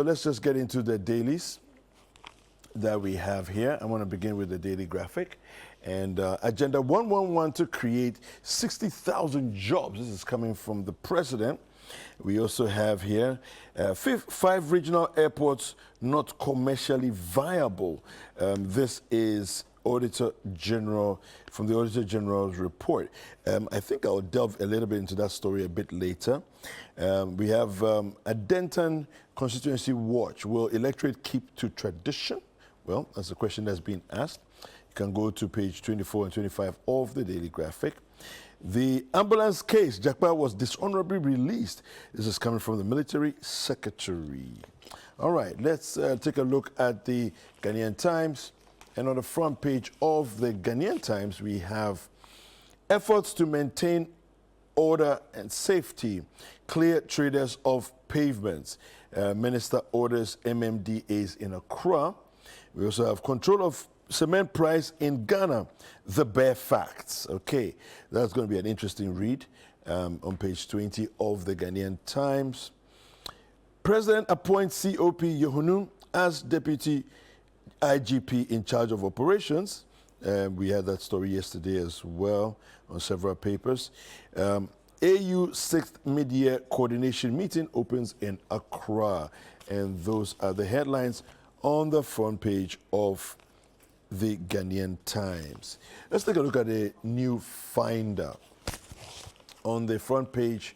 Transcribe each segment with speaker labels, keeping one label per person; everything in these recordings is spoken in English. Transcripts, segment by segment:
Speaker 1: So let's just get into the dailies that we have here. I want to begin with the daily graphic. And Agenda 111 to create 60,000 jobs. This is coming from the president. We also have here 5 regional airports not commercially viable. This is Auditor General, from the Auditor General's report. I think I'll delve a little bit into that story a bit later. We have a Denton constituency watch. Will electorate keep to tradition? Well, that's a question that's been asked. You can go to page 24 and 25 of the daily graphic. The ambulance case, Jakpa was dishonorably released. This is coming from the military secretary. All right, let's take a look at the Ghanaian Times. And on the front page of the Ghanaian Times, we have efforts to maintain order and safety, clear traders of pavements. Minister orders MMDAs in Accra. We also have control of cement price in Ghana, the bare facts. Okay, that's going to be an interesting read on page 20 of the Ghanaian Times. President appoints COP Yohunu as deputy IGP in charge of operations. We had that story yesterday as well on several papers. AU 6th mid-year coordination meeting opens in Accra. And those are the headlines on the front page of the Ghanaian Times. Let's take a look at the new finder. On the front page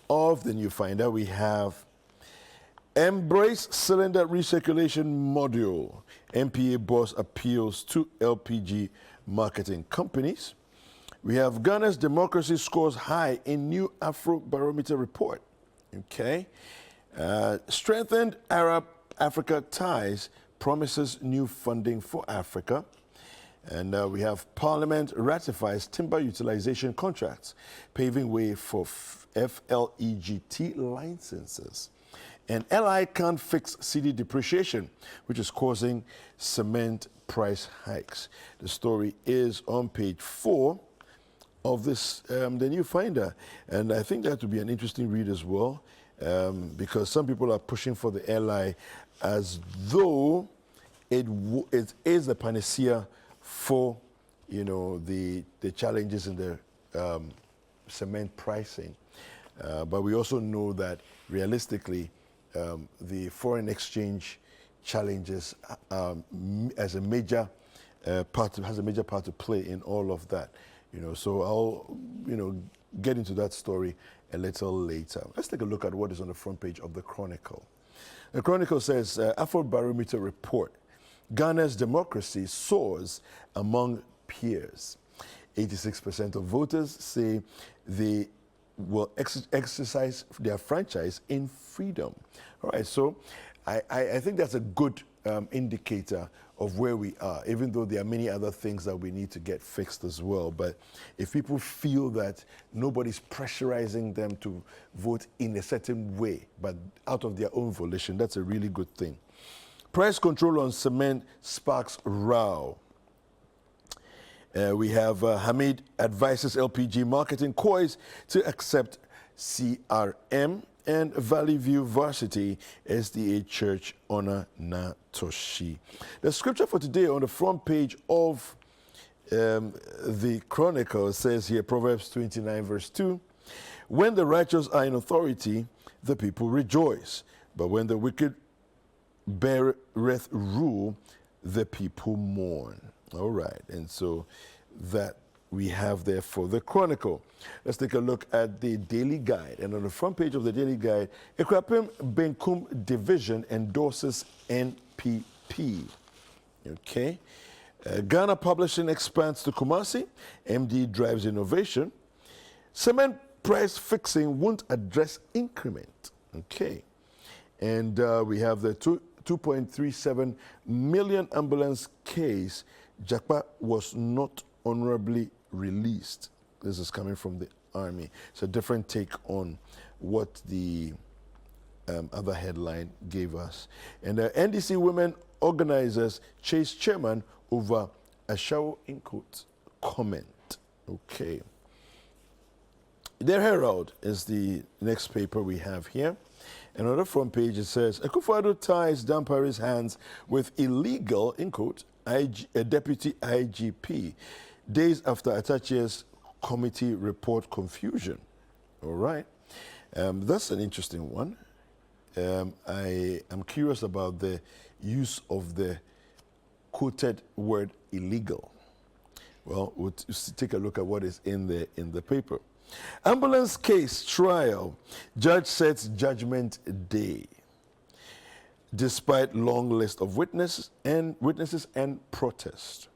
Speaker 1: of the new finder, we have Embrace Cylinder Recirculation Module. MPA boss appeals to LPG marketing companies. We have Ghana's democracy scores high in new Afrobarometer report. Okay. Strengthened Arab-Africa ties promises new funding for Africa. And we have Parliament ratifies timber utilization contracts, paving way for FLEGT licenses. And LI can't fix CD depreciation, which is causing cement price hikes. The story is on page 4 of this, the new finder. And I think that would be an interesting read as well, because some people are pushing for the LI as though it is the panacea for, you know, the challenges in the cement pricing. But we also know that realistically, the foreign exchange challenges has a major part to play in all of that. You know, so I'll, you know, get into that story a little later. Let's take a look at what is on the front page of the Chronicle. The Chronicle says, Afrobarometer report, Ghana's democracy soars among peers. 86% of voters say they will exercise their franchise in freedom. All right, so I think that's a good indicator of where we are, even though there are many other things that we need to get fixed as well. But if people feel that nobody's pressurizing them to vote in a certain way, but out of their own volition, that's a really good thing. Price control on cement sparks row. We have Hamid advises LPG marketing coys to accept CRM, and Valley View Varsity SDA Church honor Natoshi. The scripture for today on the front page of the Chronicle says here, Proverbs 29 verse 2, when the righteous are in authority, the people rejoice, but when the wicked beareth rule, the people mourn. All right, and so that we have there for the Chronicle. Let's take a look at the Daily Guide. And on the front page of the Daily Guide, Ekrapim Benkum Division endorses NPP. Okay. Ghana Publishing expands to Kumasi. MD drives innovation. Cement price fixing won't address increment. Okay. And we have the 2.37 million ambulance case. Jakpa was not honorably released. This is coming from the army. It's a different take on what the other headline gave us. And the NDC women organizers chase chairman over a shower in quotes comment. Okay. The Herald is the next paper we have here. Another front page, it says, Akufo-Addo ties Dampare's hands with illegal, in quote, deputy IGP, days after Atachia's committee report confusion. All right. That's an interesting one. I am curious about the use of the quoted word illegal. Well, we'll take a look at what is in the paper. Ambulance case trial. Judge sets judgment day. Despite long list of witnesses and protest.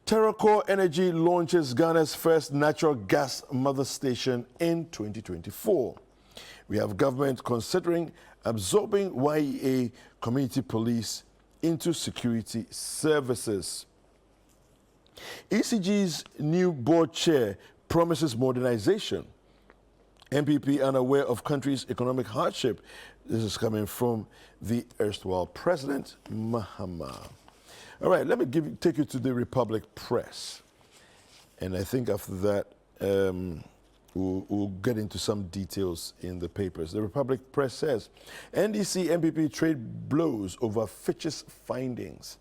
Speaker 1: TerraCore Energy launches Ghana's first natural gas mother station in 2024. We have government considering absorbing YEA community police into security services. ECG's new board chair promises modernization. MPP unaware of country's economic hardship. This is coming from the erstwhile president, Mahama. All right, let me take you to the Republic Press. And I think after that, we'll get into some details in the papers. The Republic Press says, NDC MPP trade blows over Fitch's findings.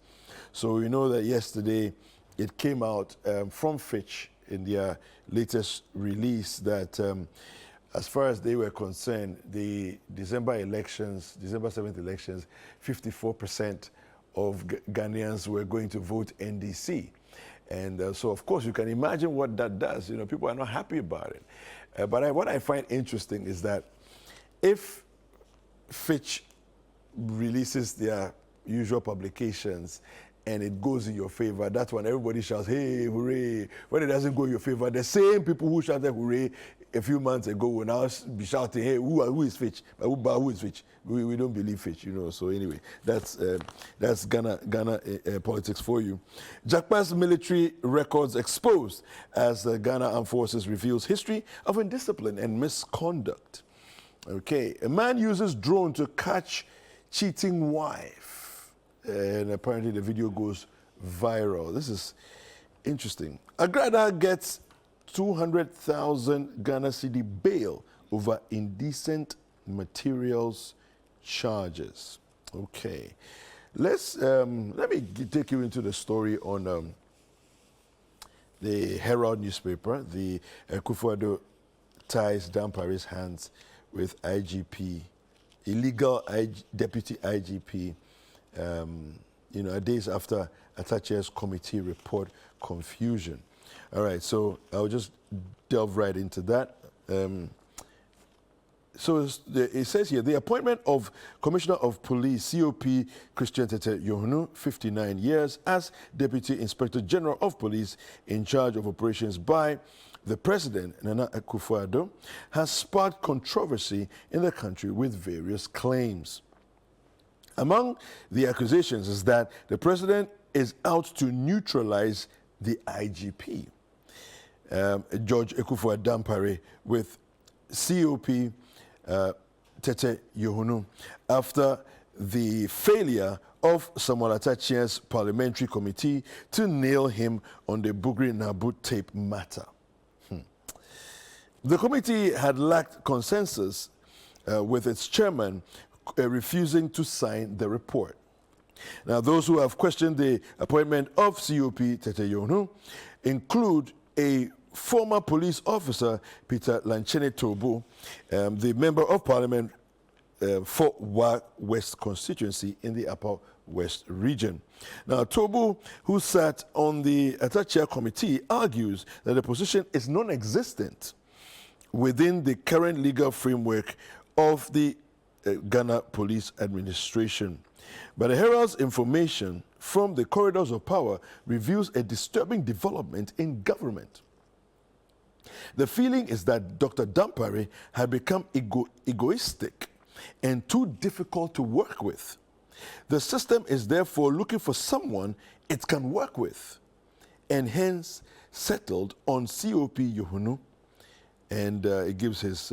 Speaker 1: So we know that yesterday it came out from Fitch in their latest release that as far as they were concerned, the December 7th elections, 54% of Ghanaians were going to vote NDC. And so, of course, you can imagine what that does. You know, people are not happy about it. But what I find interesting is that if Fitch releases their usual publications and it goes in your favor, that's when everybody shouts, hey, hooray. When it doesn't go in your favor, the same people who shouted hooray a few months ago will now be shouting, hey, who is Fitch? Who is Fitch? We don't believe Fitch, you know. So anyway, that's Ghana politics for you. Jakpa's military records exposed as the Ghana Armed Forces reveals history of indiscipline and misconduct. Okay, a man uses drone to catch cheating wife. And apparently the video goes viral. This is interesting. Agrada gets 200,000 Ghana cedi bail over indecent materials charges. Okay, let me take you into the story on the Herald newspaper. The Akufo-Addo ties Dampare's hands with IGP, illegal deputy IGP. Days after Atachia's committee report confusion. All right, so I'll just delve right into that. It says here, the appointment of Commissioner of Police, COP Christian Tete Yohunu, 59 years, as Deputy Inspector General of Police in charge of operations by the President, Nana Akufo-Addo, has sparked controversy in the country with various claims. Among the accusations is that the President is out to neutralize the IGP. George Akufo-Addo Dampare with COP Tete Yohunu after the failure of Samuel Atachia's parliamentary committee to nail him on the Bugri Nabu tape matter. The committee had lacked consensus with its chairman refusing to sign the report. Now, those who have questioned the appointment of COP Tete Yohunu include a former police officer, Peter Lanchene Tobu, the Member of Parliament for Wa West constituency in the Upper West region. Now, Tobu, who sat on the Atachia committee, argues that the position is non-existent within the current legal framework of the Ghana Police Administration. But the Herald's information from the corridors of power reveals a disturbing development in government. The feeling is that Dr. Dampare had become egoistic and too difficult to work with. The system is therefore looking for someone it can work with, and hence settled on COP Yohunu, and it gives his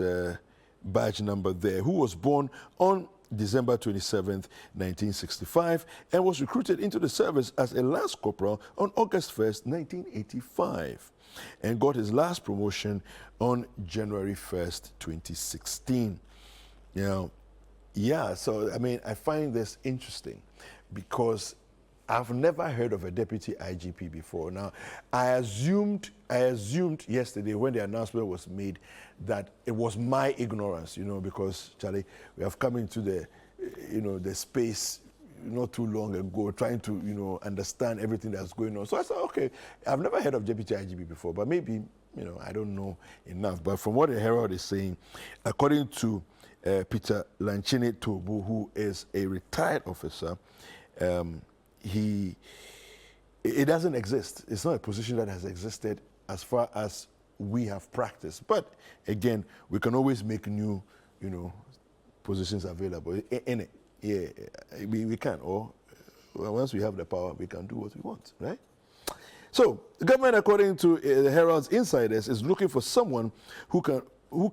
Speaker 1: badge number there, who was born on December 27th, 1965, and was recruited into the service as a lance corporal on August 1st, 1985, and got his last promotion on January 1st, 2016. You know, yeah, so I mean, I find this interesting because I've never heard of a deputy IGP before. Now, I assumed yesterday when the announcement was made that it was my ignorance, because Charlie, we have come into the space not too long ago, trying to, understand everything that's going on. So I said, okay, I've never heard of deputy IGP before, but maybe, I don't know enough. But from what the Herald is saying, according to Peter Lanchini Tobu, who is a retired officer, it doesn't exist. It's not a position that has existed as far as we have practiced. But again, we can always make new, positions available in it. Yeah, we can. Or once we have the power, we can do what we want, right? So the government, according to the Herald's insiders, is looking for someone who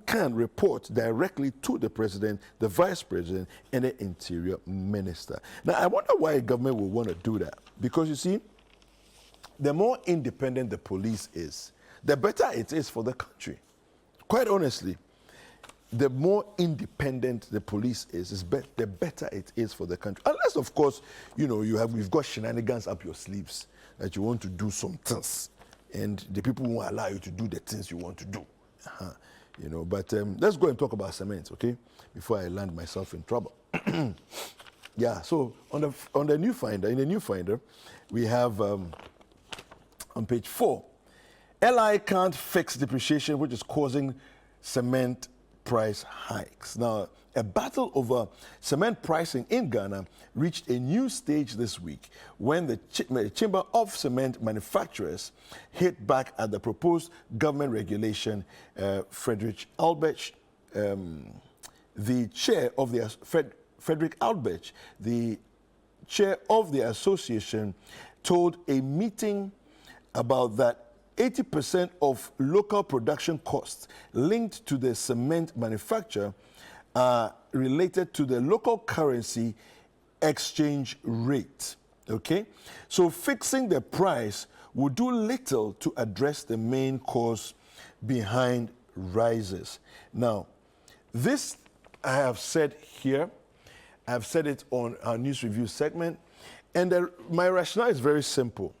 Speaker 1: can report directly to the president, the vice president, and the interior minister. Now, I wonder why a government would want to do that. Because you see, the more independent the police is, the better it is for the country. Quite honestly, the more independent the police is the better it is for the country. Unless, of course, we've got shenanigans up your sleeves that you want to do some things, and the people won't allow you to do the things you want to do. But let's go and talk about cement, okay? Before I land myself in trouble. Yeah. So on the new finder, in the new finder, we have on page 4, LI can't fix depreciation, which is causing cement price hikes. Now, a battle over cement pricing in Ghana reached a new stage this week when the Chamber of Cement Manufacturers hit back at the proposed government regulation. Frederick Albert, the chair of the Frederick Albert, the chair of the association, told a meeting about that 80% of local production costs linked to the cement manufacture are related to the local currency exchange rate, okay? So fixing the price will do little to address the main cause behind rises. Now, this I have said here, I've said it on our news review segment, and my rationale is very simple.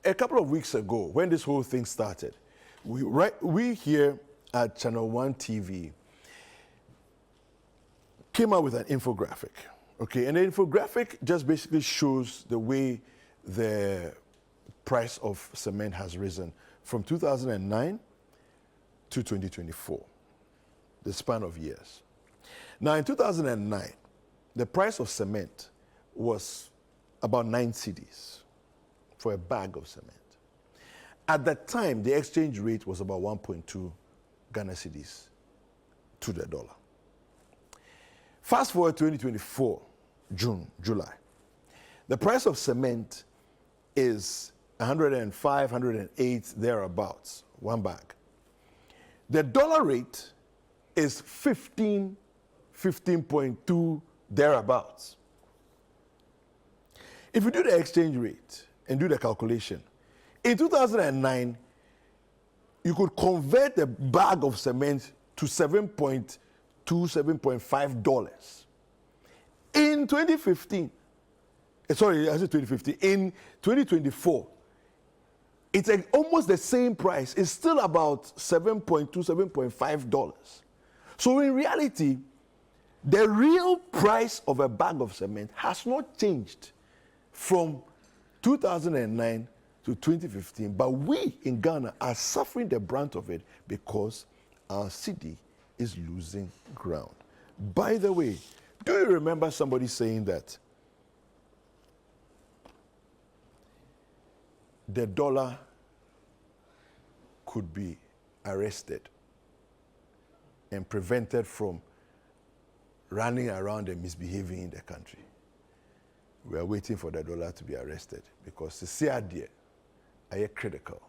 Speaker 1: A couple of weeks ago, when this whole thing started, we here at ChannelOne TV came out with an infographic, okay? And the infographic just basically shows the way the price of cement has risen from 2009 to 2024, the span of years. Now, in 2009, the price of cement was about 9 cedis for a bag of cement. At that time, the exchange rate was about 1.2 Ghana cedis to the dollar. Fast forward 2024, July. The price of cement is 105, 108, thereabouts, one bag. The dollar rate is 15.2, thereabouts. If you do the exchange rate and do the calculation, in 2009, you could convert a bag of cement to $7.2, $7.5. In 2015, sorry, I said 2015, in 2024, it's almost the same price. It's still about $7.2, $7.5. So in reality, the real price of a bag of cement has not changed from 2009 to 2015, but we in Ghana are suffering the brunt of it because our city is losing ground. By the way, do you remember somebody saying that the dollar could be arrested and prevented from running around and misbehaving in the country? We are waiting for the dollar to be arrested because the CRD are critical.